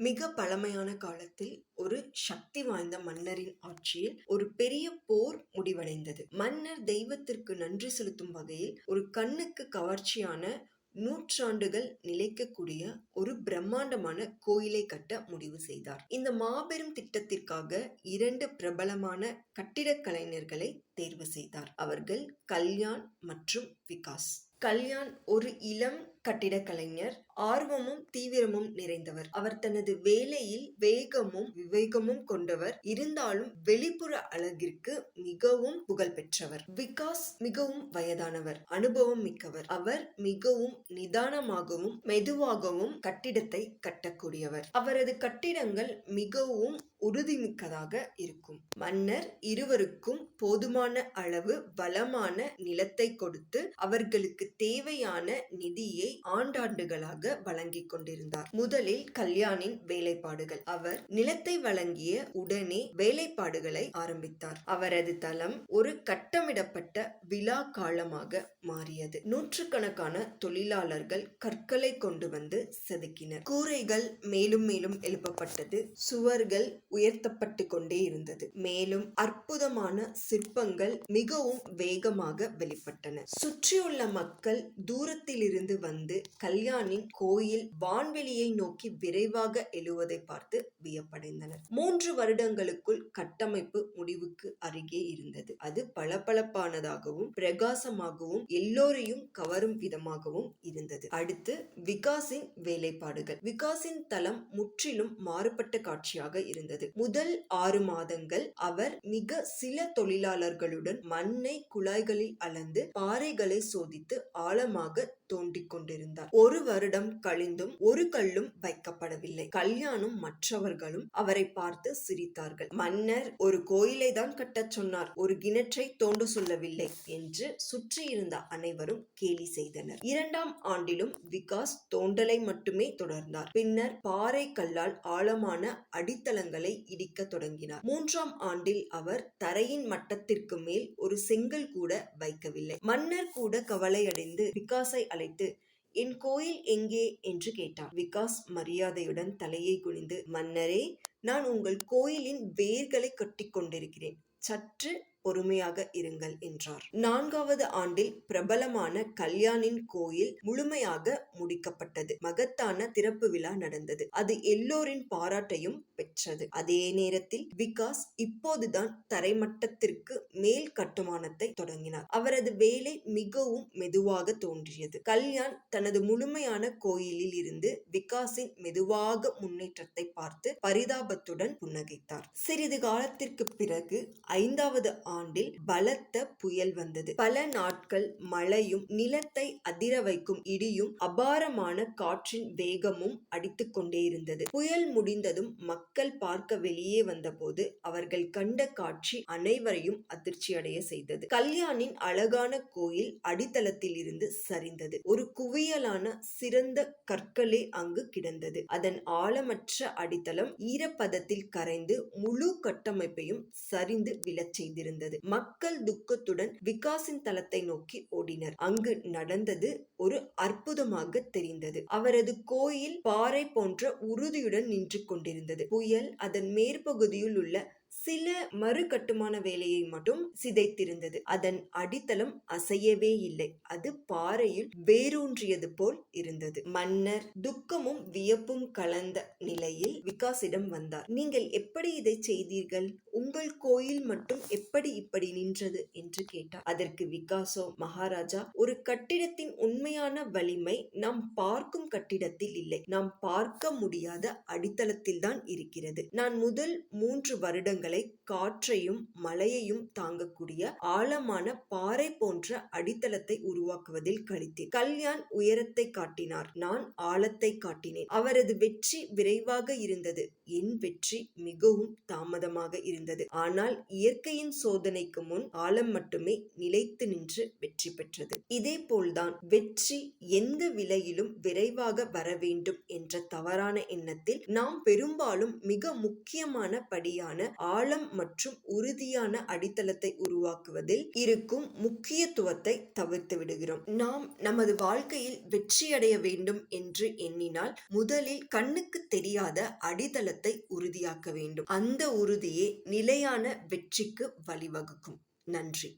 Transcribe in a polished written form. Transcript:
மிக பழமையான காலத்தில் ஒரு சக்தி வாய்ந்த மன்னரின் ஆட்சியில் ஒரு பெரிய போர் முடிவடைந்தது. மன்னர் தெய்வத்திற்கு நன்றி செலுத்தும் வகையில் ஒரு கண்ணுக்கு கவர்ச்சியான நூற்றாண்டுகள் நிலைக்கக்கூடிய ஒரு பிரம்மாண்டமான கோயிலை கட்ட முடிவு செய்தார். இந்த மாபெரும் திட்டத்திற்காக 2 பிரபலமான கட்டிடக் கலைஞர்களை தேர்வு செய்தார். அவர்கள் கல்யாண் மற்றும் விகாஸ். கல்யாண் ஒரு இளம் கட்டிடக் கலைஞர், ஆர்வமும் தீவிரமும் நிறைந்தவர். அவர் தனது வேலையில் வேகமும் விவேகமும் கொண்டவர், இருந்தாலும் வெளிப்புற அழகிற்கு மிகவும் புகழ் பெற்றவர். விகாஸ் மிகவும் வயதானவர், அனுபவம் மிக்கவர். அவர் மிகவும் நிதானமாகவும் மெதுவாகவும் கட்டிடத்தை கட்டக்கூடியவர். அவரது கட்டிடங்கள் மிகவும் உறுதிமிக்கதாக இருக்கும். மன்னர் இருவருக்கும் போதுமான அளவு வளமான நிலத்தை கொடுத்து அவர்களுக்கு தேவையான நிதியை ஆண்டாண்டுகளாக வழங்கிக் கொண்டிருந்தார். முதலில் கல்யாணின் வேலைப்பாடுகள். அவர் நிலத்தை வழங்கிய உடனே வேலைப்பாடுகளை ஆரம்பித்தார். அவரது தளம் ஒரு கட்டமிடப்பட்ட விழா காலமாக மாறியது. நூற்றுக்கணக்கான தொழிலாளர்கள் கற்களை கொண்டு வந்து செதுக்கினர். கூரைகள் மேலும் மேலும் எழுப்பப்பட்டது. சுவர்கள் உயர்த்தப்பட்டு கொண்டே இருந்தது. மேலும் அற்புதமான சிற்பங்கள் மிகவும் வேகமாக வெளிப்பட்டன. சுற்றியுள்ள மக்கள் தூரத்திலிருந்து வந்து கல்யாணின் கோயில் வான்வெளியை நோக்கி விரைவாக எழுவதை பார்த்து வியப்படைந்தனர். 3 வருடங்களுக்குள் கட்டமைப்பு முடிவுக்கு அருகே இருந்தது. அது பளபளப்பானதாகவும் பிரகாசமாகவும் எல்லோரையும் கவரும் விதமாகவும் இருந்தது. அடுத்து விகாஸின் வேலைப்பாடுகள். விகாஸின் தளம் முற்றிலும் மாறுபட்ட காட்சியாக இருந்தது. முதல் 6 மாதங்கள் அவர் மிக சில தொழிலாளர்களுடன் மண்ணை குழாய்களில் அளந்து பாறைகளை சோதித்து ஆழமாக தோண்டிக் கொண்டிருந்தார். 1 வருடம் கழிந்தும் ஒரு கல்லும் வைக்கப்படவில்லை. கல்யாணும் மற்றவர்களும் அவரை பார்த்து சிரித்தார்கள். மன்னர் ஒரு கோயிலை தான் கட்டச் சொன்னார், ஒரு கிணற்றை தோண்ட சொல்லவில்லை என்று சுற்றியிருந்த அனைவரும் கேலி செய்தனர். 2ஆம் ஆண்டிலும் விகாஸ் தோண்டலை மட்டுமே தொடர்ந்தார். பின்னர் பாறை கல்லால் ஆழமான அடித்தளங்களை இடிக்க தொடங்கினார். 3ஆம் ஆண்டில் அவர் தரையின் மட்டத்திற்கு மேல் ஒரு செங்கல் கூட வைக்கவில்லை. மன்னர் கூட கவலையடைந்து விகாஸை அழைத்து, என் கோயில் எங்கே என்று கேட்டார். விகாஸ் மரியாதையுடன் தலையை குனிந்து, மன்னரே, நான் உங்கள் கோயிலின் வேர்களை கட்டிக் கொண்டிருக்கிறேன், சற்று பொறுமையாக இருங்கள் என்றார். 4வது ஆண்டில் பிரபலமான கல்யாணின் கோயில் முழுமையாக முடிக்கப்பட்டது. மகத்தான திறப்பு விழா நடந்தது. அது எல்லோரின் பாராட்டையும் பெற்றது. அதே நேரத்தில் விகாஸ் இப்போதுதான் தரைமட்டத்திற்கு மேல் கட்டுமானத்தை தொடங்கினார். அவரது வேலை மிகவும் மெதுவாக தோன்றியது. கல்யாண் தனது முழுமையான கோயிலில் இருந்து விகாஸின் மெதுவாக முன்னேற்றத்தை பார்த்து பரிதாபத்துடன் புன்னகைத்தார். சிறிது காலத்திற்கு பிறகு 5வது ஆண்டில் பலத்த புயல் வந்தது. பல நாட்கள் மழையும் நிலத்தை அதிர வைக்கும் இடியும் அபாரமான காற்றின் வேகமும் அடித்துக் கொண்டே இருந்தது. புயல் முடிந்ததும் மக்கள் பார்க்க வெளியே வந்தபோது அவர்கள் கண்ட காட்சி அனைவரையும் அதிர்ச்சியடைய செய்தது. கல்யாணின் அழகான கோயில் அடித்தளத்தில் இருந்து சரிந்தது. ஒரு குவியலான சிறந்த கற்களே அங்கு கிடந்தது. அதன் ஆழமற்ற அடித்தளம் ஈரப்பதத்தில் கரைந்து முழு கட்டமைப்பையும் சரிந்து விழச் செய்திருந்தது. மக்கள் துக்கத்துடன் விகாஸின் தளத்தை நோக்கி ஓடினர். அங்கு நடந்தது ஒரு அற்புதமாக தெரிந்தது. அவரது கோயில் பாறை போன்ற உறுதியுடன் நின்று கொண்டிருந்தது. புயல் அதன் மேற்பகுதியில் உள்ள சில மறு கட்டுமான வேலையை மட்டும் சிதைத்திருந்தது. அதன் அடித்தளம் அசையவே இல்லை. அது பாறையில் வேரூன்றியது போல் இருந்தது. மன்னர் துக்கமும் வியப்பும் கலந்த நிலையில் விகாஸிடம் வந்தார். நீங்கள் எப்படி இதை செய்தீர்கள்? உங்கள் கோயில் மட்டும் எப்படி இப்படி நின்றது என்று கேட்டார். அதற்கு விகாஸோ, மகாராஜா, ஒரு கட்டிடத்தின் உண்மையான வலிமை நாம் பார்க்கும் கட்டிடத்தில் இல்லை, நாம் பார்க்க முடியாத அடித்தளத்தில் தான் இருக்கிறது. நான் முதல் 3 வருடங்கள் காற்றையும் மழையையும் தாங்கக்கூடிய ஆழமான பாறை போன்ற அடித்தளத்தை உருவாக்குவதில் கழித்தேன். கல்யாண் உயரத்தை காட்டினார், நான் ஆழத்தை காட்டினேன். அவரது வெற்றி விரைவாக இருந்தது. என் வெற்றி மிகவும் தாமதமாக இருந்தது. ஆனால் இயற்கையின் சோதனைக்கு முன் ஆழம் மட்டுமே நிலைத்து நின்று வெற்றி பெற்றது. இதே போல்தான் வெற்றி எந்த விலையிலும் விரைவாக வர வேண்டும் என்ற தவறான எண்ணத்தில் நாம் பெரும்பாலும் மிக முக்கியமான படியான ஆழம் மற்றும் உறுதியான அடித்தளத்தை உருவாக்குவதில் இருக்கும் முக்கியத்துவத்தை தவிர்த்து விடுகிறோம். நாம் நமது வாழ்க்கையில் வெற்றியடைய வேண்டும் என்று எண்ணினால் முதலில் கண்ணுக்கு தெரியாத அடித்தளத்தை உறுதியாக்க வேண்டும். அந்த உறுதியே நிலையான வெற்றிக்கு வழிவகுக்கும். நன்றி.